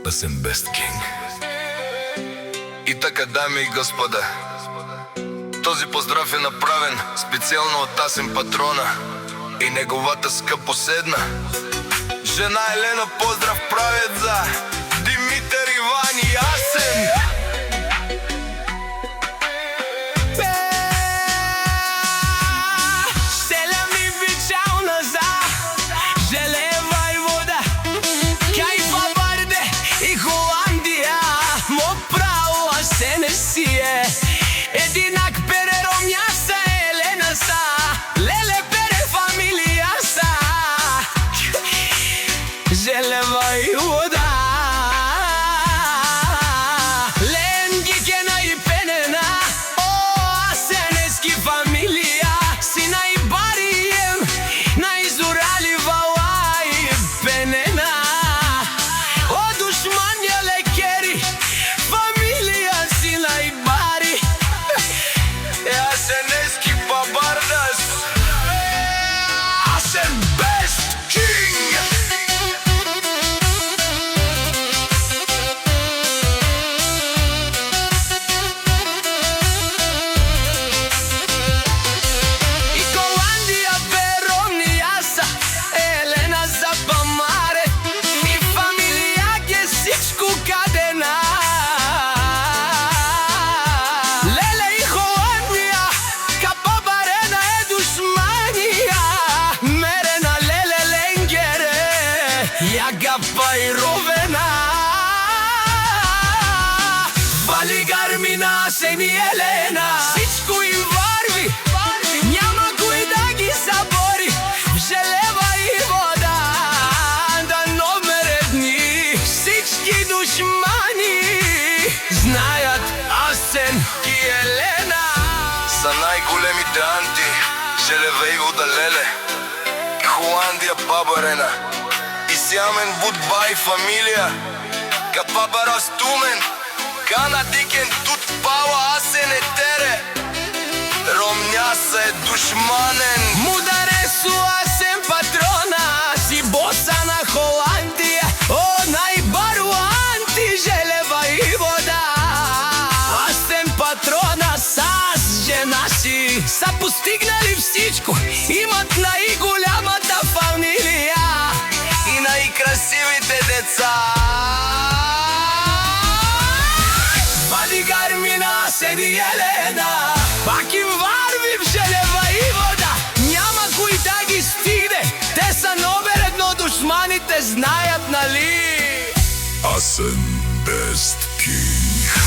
Асен Бест Кинг. И така, дами и господа, този поздрав е направен специално от Асен Патрона и неговата скъпоседна жена Елена. Поздрав правят за Димитър, Иван и Асен. Единак пере ромјаса Елена са, леле пере фамилија са, желева и вода. Ленги кена и пенена, о, асенески фамилија, си најбарием, најзурали вала и пенена. О, душман ја лекери, фамилија си најбари. Асенески бабардас, Асен Бест Кинг. И Коландија Веронија са, Елена за Памаре, и фамилија ге сичку кадена. Леле и Холандија, капа барена е душманија, мерена леле ленгере, ја гапа и ровена. Вали гармина Асен и Елена, всичко им варви, няма кој да ги забори, желева и вода, да номер едни, всички душмани знаят Асен и Елена. Са најголемите анти, желева и вода леле, Холандија бабарена, и сјамен будбај фамилија, капабара стумен, кана дикен тут пала Асен е тере, ромњаса е душманен. Мударе су Асен Патрона, си боса на Холандија, о, најбару анти, желева и вода. Асен Патрона сас жена си са постигнали всичко, имат најголямата фамилија И најкрасивите деца. Вали гармина Асен и Елена, пак им варвим желева и вода, няма кој да ги стигне, те са номер едно, душманите знаят, нали? Асен Бест Кинг.